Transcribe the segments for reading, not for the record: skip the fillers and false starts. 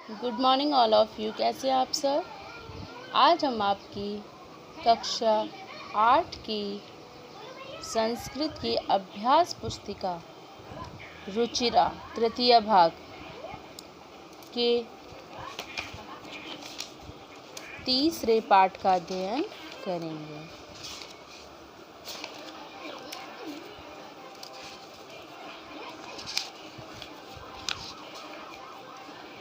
Good morning all of you. कैसे हैं आप सर? आज हम आपकी कक्षा 8 की संस्कृत की अभ्यास पुस्तिका रुचिरा तृतीय भाग के तीसरे पाठ का अध्ययन करेंगे।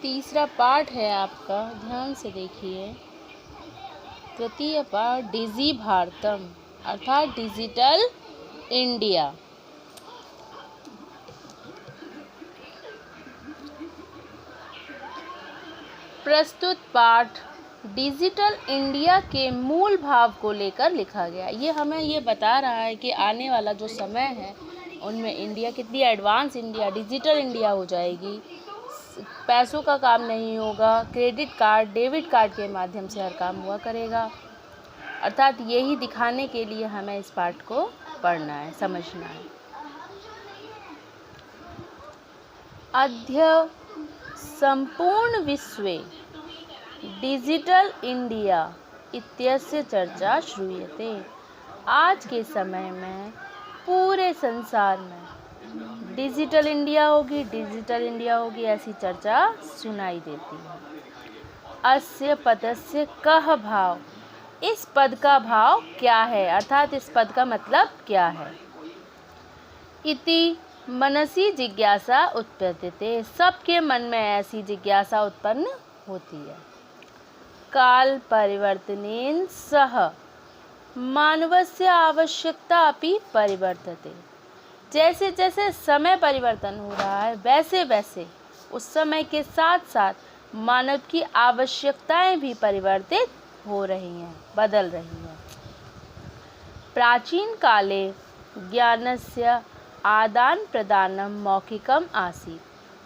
तीसरा पाठ है आपका, ध्यान से देखिए। तृतीय पाठ डिजी भारतम अर्थात डिजिटल इंडिया। प्रस्तुत पाठ डिजिटल इंडिया के मूल भाव को लेकर लिखा गया। ये हमें ये बता रहा है कि आने वाला जो समय है उनमें इंडिया कितनी एडवांस इंडिया, डिजिटल इंडिया हो जाएगी। पैसों का काम नहीं होगा, क्रेडिट कार्ड, डेबिट कार्ड के माध्यम से हर काम हुआ करेगा। अर्थात यही दिखाने के लिए हमें इस पाठ को पढ़ना है, समझना है। अद्य संपूर्ण विश्वे डिजिटल इंडिया इत्यस्य चर्चा श्रूयते। आज के समय में पूरे संसार में डिजिटल इंडिया होगी ऐसी चर्चा सुनाई देती है। अस्य पदस्य कः भाव, इस पद का भाव क्या है, अर्थात इस पद का मतलब क्या है। इति मनसि जिज्ञासा उत्पद्यते, सबके मन में ऐसी जिज्ञासा उत्पन्न होती है। काल परिवर्तनेन सह मानवस्य आवश्यकता अपि परिवर्तते, जैसे जैसे समय परिवर्तन हो रहा है वैसे वैसे उस समय के साथ साथ मानव की आवश्यकताएं भी परिवर्तित हो रही हैं, बदल रही हैं। प्राचीन काले ज्ञानस्य आदान प्रदानम मौखिकम आसीत्,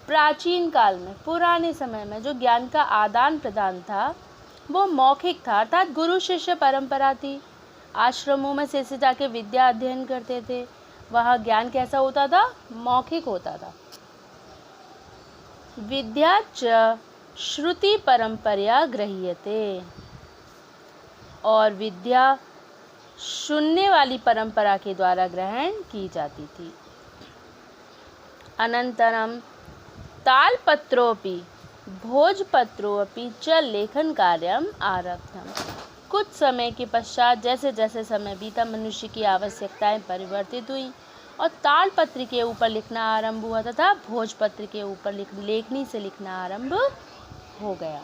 प्राचीन काल में, पुराने समय में जो ज्ञान का आदान प्रदान था वो मौखिक था, अर्थात गुरु शिष्य परंपरा थी। आश्रमों में से जाके विद्या अध्ययन करते थे। वहाँ ज्ञान कैसा होता था? मौखिक होता था। विद्या च श्रुति परंपरया गृह्यते, और विद्या सुनने वाली परंपरा के द्वारा ग्रहण की जाती थी। अनंतरम तालपत्रोपि भोजपत्रोपि च लेखन कार्यम आरब्धम। कुछ समय के पश्चात जैसे जैसे समय बीता मनुष्य की आवश्यकताएं परिवर्तित हुई और तालपत्र के ऊपर लिखना आरंभ हुआ तथा भोजपत्र के ऊपर लेखनी से लिखना आरंभ हो गया।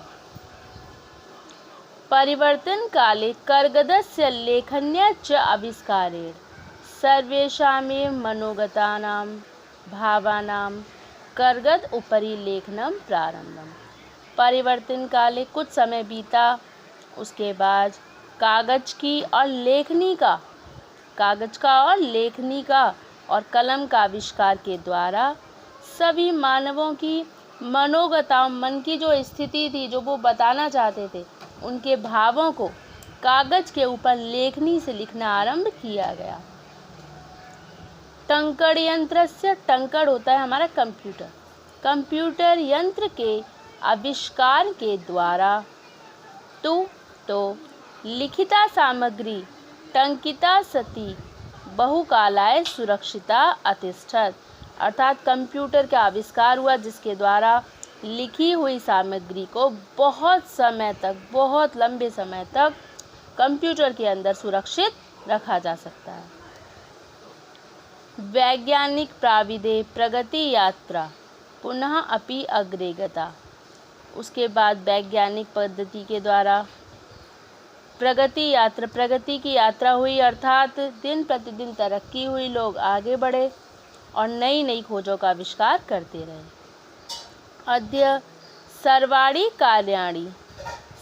परिवर्तन काले कर्गदस्य लेखन्या च आविष्कारेण सर्वेषामेव मनोगतानां भावानां कर्गद उपरि लेखनम प्रारंभम। परिवर्तन काले कुछ समय बीता, उसके बाद कागज का और लेखनी का और कलम का आविष्कार के द्वारा सभी मानवों की मनोगताओं, मन की जो स्थिति थी, जो वो बताना चाहते थे, उनके भावों को कागज के ऊपर लेखनी से लिखना आरंभ किया गया। टंकड़ यंत्र से, टंकड़ होता है हमारा कंप्यूटर, कंप्यूटर यंत्र के आविष्कार के द्वारा तो लिखिता सामग्री टंकिता सती बहुकालाय सुरक्षिता अतिष्ठत, अर्थात कंप्यूटर का आविष्कार हुआ जिसके द्वारा लिखी हुई सामग्री को बहुत लंबे समय तक कंप्यूटर के अंदर सुरक्षित रखा जा सकता है। वैज्ञानिक प्राविधे प्रगति यात्रा पुनः अपि अग्रे गता, उसके बाद वैज्ञानिक पद्धति के द्वारा प्रगति की यात्रा हुई, अर्थात दिन प्रतिदिन तरक्की हुई, लोग आगे बढ़े और नई नई खोजों का आविष्कार करते रहे। अद्य सर्वाणि कार्याणि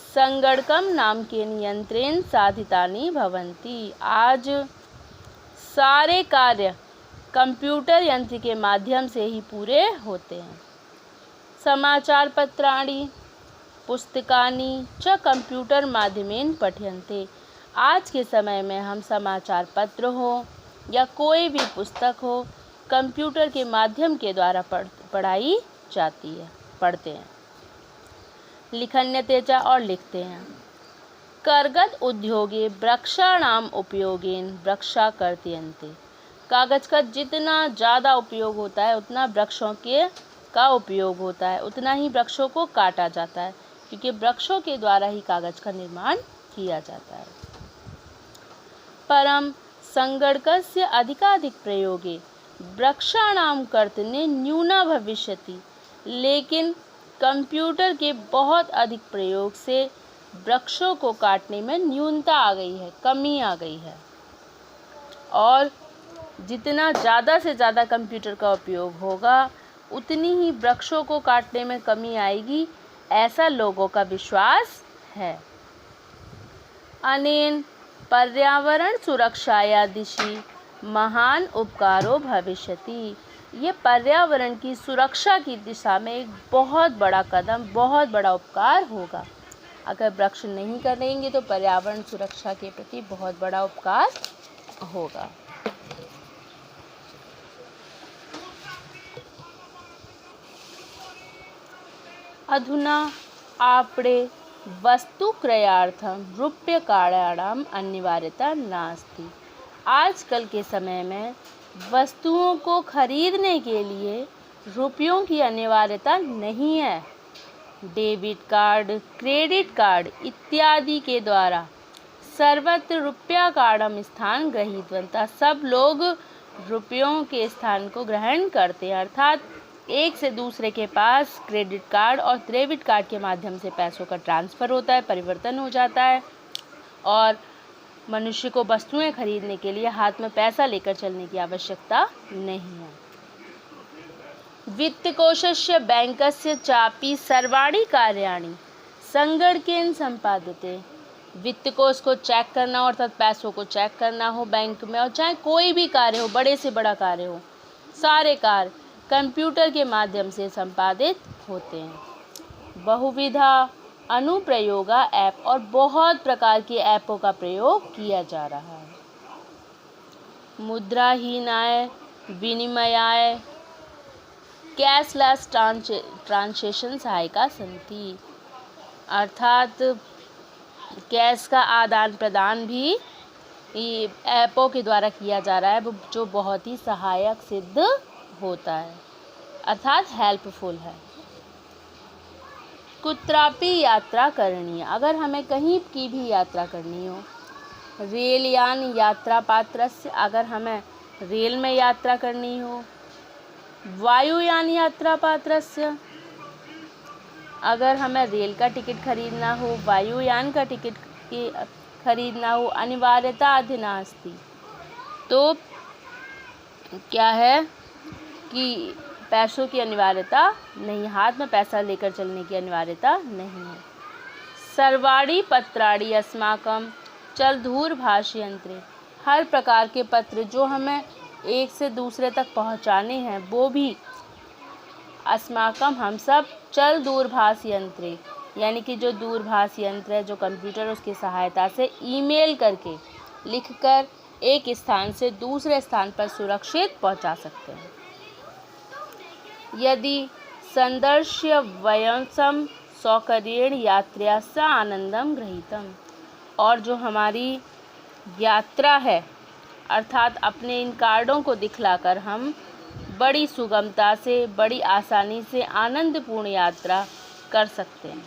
संगणकम नाम के यंत्रेण साधितानि भवन्ति, आज सारे कार्य कंप्यूटर यंत्र के माध्यम से ही पूरे होते हैं। समाचार पत्राणि पुस्तकानि च कंप्यूटर माध्यमेन पठ्यन्ते, आज के समय में हम समाचार पत्र हो या कोई भी पुस्तक हो कंप्यूटर के माध्यम के द्वारा पढ़ाई जाती है, पढ़ते हैं। लिखन्यते च और लिखते हैं। कर्गद उद्योगे वृक्षाणाम उपयोगेन वृक्षा कर्तयन्ते। कागज का जितना ज़्यादा उपयोग होता है उतना वृक्षों के का उपयोग होता है, उतना ही वृक्षों को काटा जाता है, क्योंकि वृक्षों के द्वारा ही कागज का निर्माण किया जाता है। परम संगणकस्य अधिकाधिक प्रयोगे वृक्षाणाम कर्तने न्यूना भविष्यति। लेकिन कंप्यूटर के बहुत अधिक प्रयोग से वृक्षों को काटने में न्यूनता आ गई है, कमी आ गई है। और जितना ज़्यादा से ज़्यादा कंप्यूटर का उपयोग होगा उतनी ही वृक्षों को काटने में कमी आएगी, ऐसा लोगों का विश्वास है। अनेन पर्यावरण सुरक्षाया दिशि महान उपकारो भविष्यति। ये पर्यावरण की सुरक्षा की दिशा में एक बहुत बड़ा कदम, बहुत बड़ा उपकार होगा। अगर वृक्ष नहीं करेंगे तो पर्यावरण सुरक्षा के प्रति बहुत बड़ा उपकार होगा। अधुना आपणे वस्तुक्रयार्थं रूप्यकाणाम् अनिवार्यता नास्ति। आजकल के समय में वस्तुओं को खरीदने के लिए रुपयों की अनिवार्यता नहीं है। डेबिट कार्ड, क्रेडिट कार्ड इत्यादि के द्वारा सर्वत्र रूप्यकाणम स्थान गृहीतवन्तः। सब लोग रुपयों के स्थान को ग्रहण करते हैं, अर्थात एक से दूसरे के पास क्रेडिट कार्ड और डेबिट कार्ड के माध्यम से पैसों का ट्रांसफ़र होता है, परिवर्तन हो जाता है, और मनुष्य को वस्तुएं खरीदने के लिए हाथ में पैसा लेकर चलने की आवश्यकता नहीं है। वित्तकोशस्य बैंकस्य चापि सर्वाणि कार्याणि संगणकेन संपाद्यते। वित्तकोश को चेक करना अर्थात पैसों को चेक करना हो बैंक में, और चाहे कोई भी कार्य हो, बड़े से बड़ा कार्य हो, सारे कार्य कंप्यूटर के माध्यम से संपादित होते हैं। बहुविधा अनुप्रयोगा ऐप और बहुत प्रकार के ऐपों का प्रयोग किया जा रहा है। मुद्राहीनाय विनिमयाय कैशलेस ट्रांसैक्शन सहायिका सन्ति। अर्थात कैश का आदान प्रदान भी ऐपों के द्वारा किया जा रहा है, जो बहुत ही सहायक सिद्ध होता है, अर्थात हेल्पफुल है। कुत्रापि यात्रा करनी है, अगर हमें कहीं की भी यात्रा करनी हो, रेलयान यात्रा पात्रस्य, अगर हमें रेल में यात्रा करनी हो, वायुयान यात्रा पात्रस्य, अगर हमें रेल का टिकट खरीदना हो, वायुयान का टिकट खरीदना हो, अनिवार्यता अधिनास्ति। तो क्या है कि पैसों की अनिवार्यता नहीं, हाथ में पैसा लेकर चलने की अनिवार्यता नहीं है। सर्वाणि पत्राणि अस्माकं चलदूरभाष यंत्रे। हर प्रकार के पत्र जो हमें एक से दूसरे तक पहुंचाने हैं वो भी अस्माकं हम सब चल दूरभाष यंत्रे, यानी कि जो दूरभाष यंत्र है, जो कंप्यूटर, उसकी सहायता से ईमेल करके लिखकर एक स्थान से दूसरे स्थान पर सुरक्षित पहुंचा सकते हैं। यदि संदर्श्य वयं सौकर्येण यात्रा स आनंदम गृहीतम। और जो हमारी यात्रा है, अर्थात अपने इन कार्डों को दिखलाकर हम बड़ी सुगमता से, बड़ी आसानी से आनंदपूर्ण यात्रा कर सकते हैं।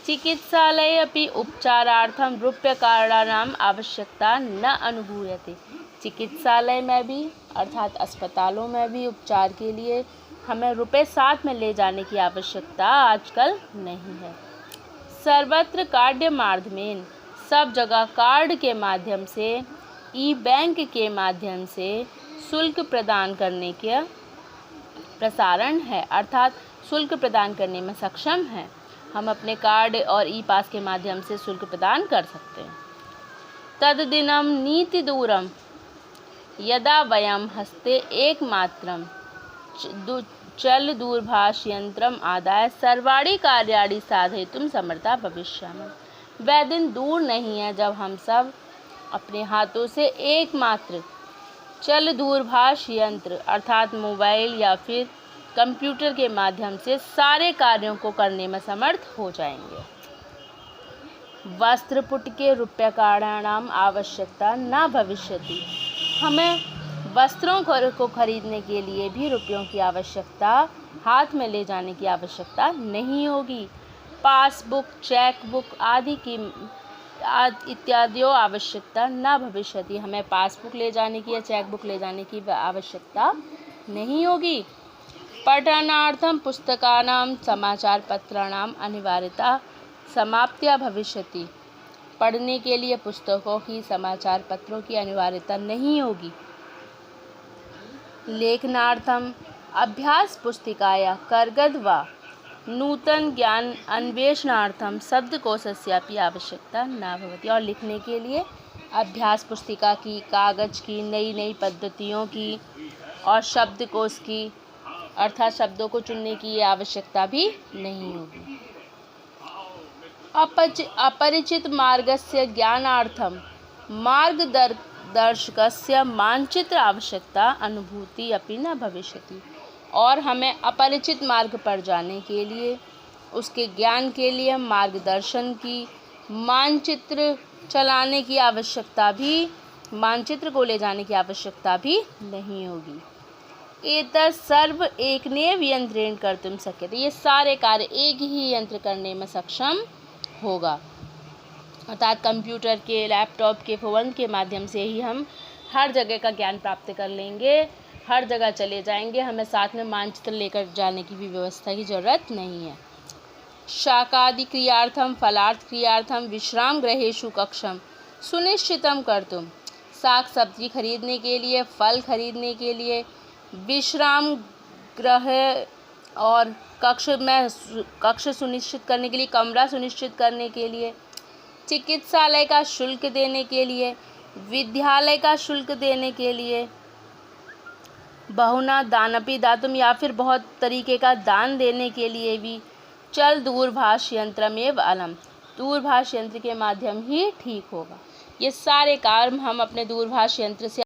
चिकित्सालये अपि उपचारार्थं रूप्यकाणानाम् आवश्यकता न अनुभूयते। चिकित्सालय में भी, अर्थात अस्पतालों में भी उपचार के लिए हमें रुपए साथ में ले जाने की आवश्यकता आजकल नहीं है। सर्वत्र कार्ड माध्यमेन, सब जगह कार्ड के माध्यम से, ई बैंक के माध्यम से शुल्क प्रदान करने के प्रसारण है, अर्थात शुल्क प्रदान करने में सक्षम है। हम अपने कार्ड और ई पास के माध्यम से शुल्क प्रदान कर सकते हैं। तद्दिनं नीति दूरम यदा वयं हस्ते एकमात्रं चल दूरभाष यंत्रम आदाय सर्वाणि कार्याणि साधयितुं समर्था भविष्यामः। वह दिन दूर नहीं है जब हम सब अपने हाथों से एकमात्र चल दूरभाष यंत्र, अर्थात मोबाइल या फिर कंप्यूटर के माध्यम से सारे कार्यों को करने में समर्थ हो जाएंगे। वस्त्रपुटके रूप्यकाणाम आवश्यकता न भविष्यति। हमें वस्त्रों को खरीदने के लिए भी रुपयों की आवश्यकता, हाथ में ले जाने की आवश्यकता नहीं होगी। पासबुक, चेकबुक आदि की इत्यादियों आवश्यकता न भविष्यति। हमें पासबुक ले जाने की या चेकबुक ले जाने की आवश्यकता नहीं होगी। पठनार्थं पुस्तकानां समाचार पत्राणाम अनिवार्यता समाप्त्या भविष्यति। पढ़ने के लिए पुस्तकों की, समाचार पत्रों की अनिवार्यता नहीं होगी। लेखनार्थम अभ्यास पुस्तिकाया कर्गद वा नूतन ज्ञान अन्वेषणार्थम शब्दकोशस्यापि आवश्यकता न भवति। और लिखने के लिए अभ्यास पुस्तिका की, कागज की, नई नई पद्धतियों की और शब्दकोश की अर्थात शब्दों को चुनने की आवश्यकता भी नहीं होगी। अपरिचित मार्गस्य ज्ञानार्थम मार्गदर्शकस्य मानचित्र आवश्यकता अनुभूति अपि न भविष्यति। और हमें अपरिचित मार्ग पर जाने के लिए, उसके ज्ञान के लिए मार्गदर्शन की, मानचित्र चलाने की आवश्यकता भी, मानचित्र को ले जाने की आवश्यकता भी नहीं होगी। एतत् सर्व एकनेव यंत्रेण कर्तुं शक्यते। ये सारे कार्य एक ही यंत्र करने में सक्षम होगा। अर्थात कंप्यूटर के, लैपटॉप के, फ़ोन के माध्यम से ही हम हर जगह का ज्ञान प्राप्त कर लेंगे, हर जगह चले जाएंगे। हमें साथ में मानचित्र लेकर जाने की भी व्यवस्था की ज़रूरत नहीं है। शाकादि क्रियार्थम फलार्थ क्रियार्थम विश्राम गृहेषु कक्षम सुनिश्चितम कर्तुम। साग सब्जी खरीदने के लिए, फल खरीदने के लिए, विश्राम गृह और कक्ष सुनिश्चित करने के लिए, कमरा सुनिश्चित करने के लिए, चिकित्सालय का शुल्क देने के लिए, विद्यालय का शुल्क देने के लिए, बहुना दानपि दातुम या फिर बहुत तरीके का दान देने के लिए भी चल दूरभाष यंत्रमेव अलम। दूरभाष यंत्र के माध्यम ही ठीक होगा। ये सारे कार्य हम अपने दूरभाष यंत्र से